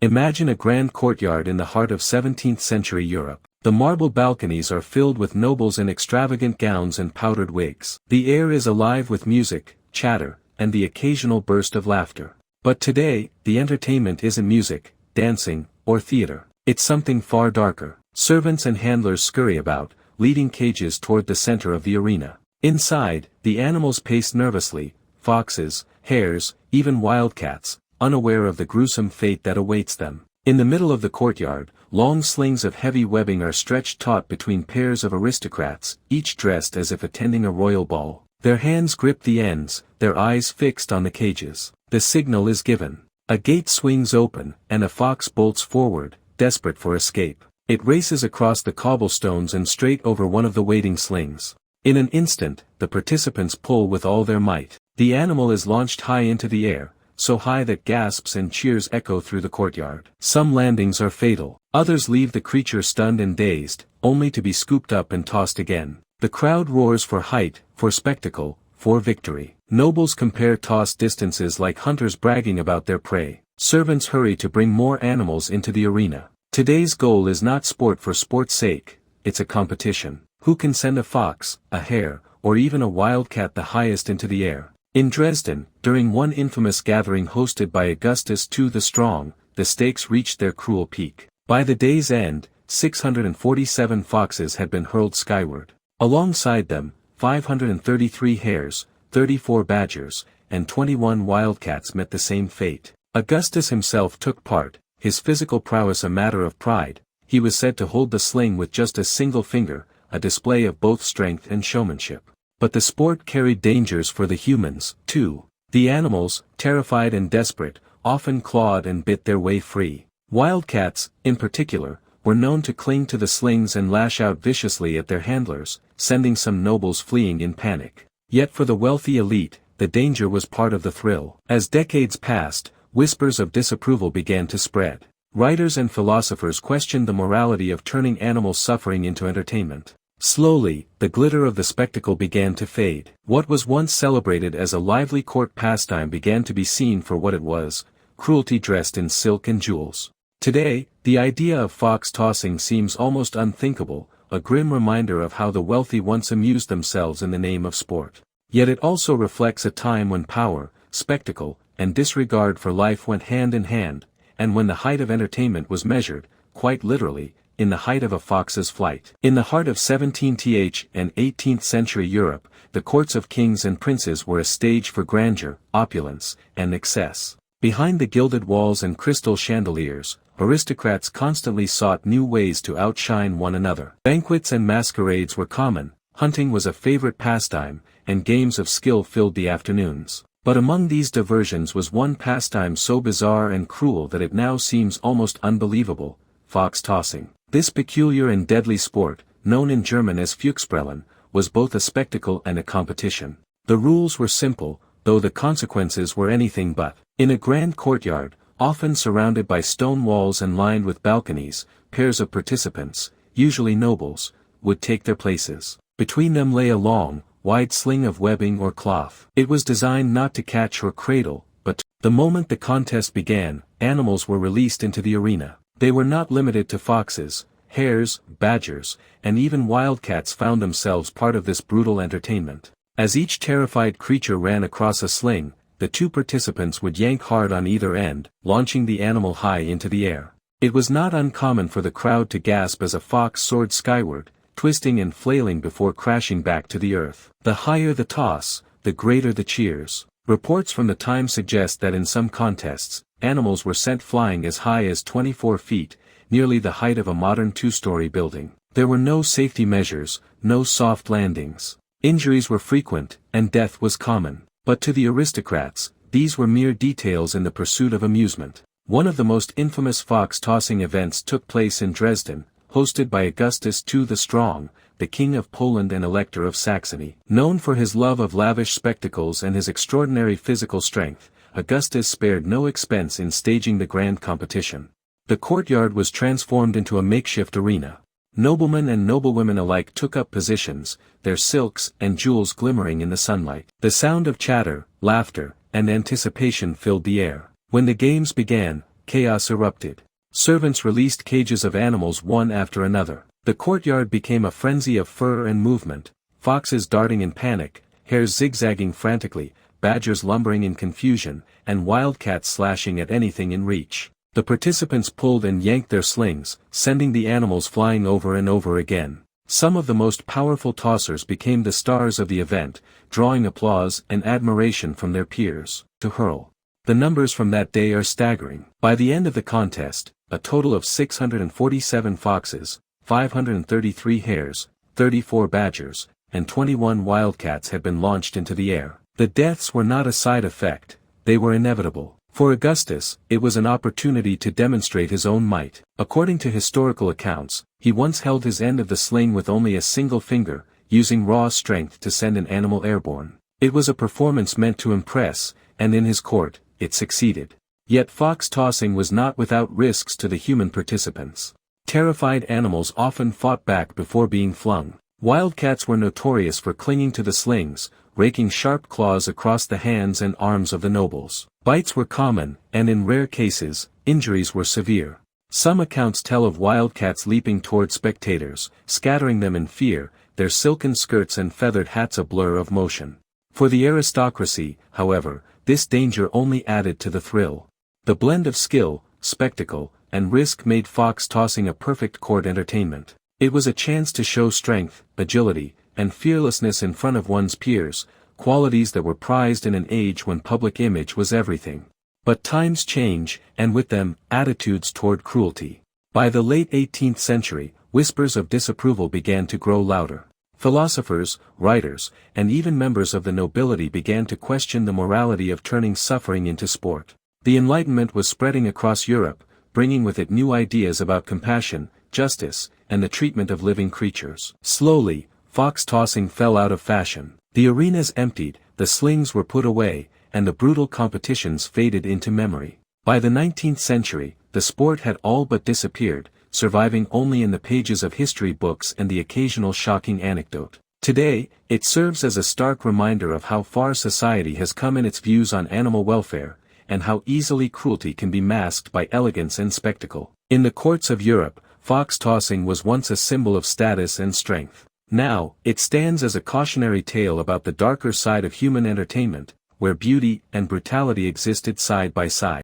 Imagine a grand courtyard in the heart of 17th century Europe. The marble balconies are filled with nobles in extravagant gowns and powdered wigs. The air is alive with music, chatter, and the occasional burst of laughter. But today, the entertainment isn't music, dancing, or theater. It's something far darker. Servants and handlers scurry about, leading cages toward the center of the arena. Inside, the animals pace nervously, foxes, hares, even wildcats, unaware of the gruesome fate that awaits them. In the middle of the courtyard, long slings of heavy webbing are stretched taut between pairs of aristocrats, each dressed as if attending a royal ball. Their hands grip the ends, their eyes fixed on the cages. The signal is given. A gate swings open, and a fox bolts forward, desperate for escape. It races across the cobblestones and straight over one of the waiting slings. In an instant, the participants pull with all their might. The animal is launched high into the air, so high that gasps and cheers echo through the courtyard. Some landings are fatal. Others leave the creature stunned and dazed, only to be scooped up and tossed again. The crowd roars for height, for spectacle, for victory. Nobles compare toss distances like hunters bragging about their prey. Servants hurry to bring more animals into the arena. Today's goal is not sport for sport's sake, it's a competition. Who can send a fox, a hare, or even a wildcat the highest into the air? In Dresden, during one infamous gathering hosted by Augustus II the Strong, the stakes reached their cruel peak. By the day's end, 647 foxes had been hurled skyward. Alongside them, 533 hares, 34 badgers, and 21 wildcats met the same fate. Augustus himself took part, his physical prowess a matter of pride. He was said to hold the sling with just a single finger, a display of both strength and showmanship. But the sport carried dangers for the humans, too. The animals, terrified and desperate, often clawed and bit their way free. Wildcats, in particular, were known to cling to the slings and lash out viciously at their handlers, sending some nobles fleeing in panic. Yet for the wealthy elite, the danger was part of the thrill. As decades passed, whispers of disapproval began to spread. Writers and philosophers questioned the morality of turning animal suffering into entertainment. Slowly, the glitter of the spectacle began to fade. What was once celebrated as a lively court pastime began to be seen for what it was, cruelty dressed in silk and jewels. Today, the idea of fox tossing seems almost unthinkable, a grim reminder of how the wealthy once amused themselves in the name of sport. Yet it also reflects a time when power, spectacle, and disregard for life went hand in hand, and when the height of entertainment was measured, quite literally, in the height of a fox's flight. In the heart of 17th and 18th century Europe, the courts of kings and princes were a stage for grandeur, opulence, and excess. Behind the gilded walls and crystal chandeliers, aristocrats constantly sought new ways to outshine one another. Banquets and masquerades were common, hunting was a favorite pastime, and games of skill filled the afternoons. But among these diversions was one pastime so bizarre and cruel that it now seems almost unbelievable: fox tossing. This peculiar and deadly sport, known in German as Fuchsprellen, was both a spectacle and a competition. The rules were simple, though the consequences were anything but. In a grand courtyard, often surrounded by stone walls and lined with balconies, pairs of participants, usually nobles, would take their places. Between them lay a long, wide sling of webbing or cloth. It was designed not to catch or cradle, but the moment the contest began, animals were released into the arena. They were not limited to foxes, hares, badgers, and even wildcats found themselves part of this brutal entertainment. As each terrified creature ran across a sling, the two participants would yank hard on either end, launching the animal high into the air. It was not uncommon for the crowd to gasp as a fox soared skyward, twisting and flailing before crashing back to the earth. The higher the toss, the greater the cheers. Reports from the time suggest that in some contests, animals were sent flying as high as 24 feet, nearly the height of a modern two-story building. There were no safety measures, no soft landings. Injuries were frequent, and death was common. But to the aristocrats, these were mere details in the pursuit of amusement. One of the most infamous fox-tossing events took place in Dresden, hosted by Augustus II the Strong, the King of Poland and Elector of Saxony. Known for his love of lavish spectacles and his extraordinary physical strength, Augustus spared no expense in staging the grand competition. The courtyard was transformed into a makeshift arena. Noblemen and noblewomen alike took up positions, their silks and jewels glimmering in the sunlight. The sound of chatter, laughter, and anticipation filled the air. When the games began, chaos erupted. Servants released cages of animals one after another. The courtyard became a frenzy of fur and movement, foxes darting in panic, hares zigzagging frantically, badgers lumbering in confusion, and wildcats slashing at anything in reach. The participants pulled and yanked their slings, sending the animals flying over and over again. Some of the most powerful tossers became the stars of the event, drawing applause and admiration from their peers. To hurl. The numbers from that day are staggering. By the end of the contest, a total of 647 foxes, 533 hares, 34 badgers, and 21 wildcats had been launched into the air. The deaths were not a side effect, they were inevitable. For Augustus, it was an opportunity to demonstrate his own might. According to historical accounts, he once held his end of the sling with only a single finger, using raw strength to send an animal airborne. It was a performance meant to impress, and in his court, it succeeded. Yet fox tossing was not without risks to the human participants. Terrified animals often fought back before being flung. Wildcats were notorious for clinging to the slings, raking sharp claws across the hands and arms of the nobles. Bites were common, and in rare cases, injuries were severe. Some accounts tell of wildcats leaping toward spectators, scattering them in fear, their silken skirts and feathered hats a blur of motion. For the aristocracy, however, this danger only added to the thrill. The blend of skill, spectacle, and risk made fox tossing a perfect court entertainment. It was a chance to show strength, agility, and fearlessness in front of one's peers, qualities that were prized in an age when public image was everything. But times change, and with them, attitudes toward cruelty. By the late 18th century, whispers of disapproval began to grow louder. Philosophers, writers, and even members of the nobility began to question the morality of turning suffering into sport. The Enlightenment was spreading across Europe, bringing with it new ideas about compassion, justice, and the treatment of living creatures. Slowly, fox tossing fell out of fashion. The arenas emptied, the slings were put away, and the brutal competitions faded into memory. By the 19th century, the sport had all but disappeared, surviving only in the pages of history books and the occasional shocking anecdote. Today, it serves as a stark reminder of how far society has come in its views on animal welfare, and how easily cruelty can be masked by elegance and spectacle. In the courts of Europe, fox tossing was once a symbol of status and strength. Now, it stands as a cautionary tale about the darker side of human entertainment, where beauty and brutality existed side by side.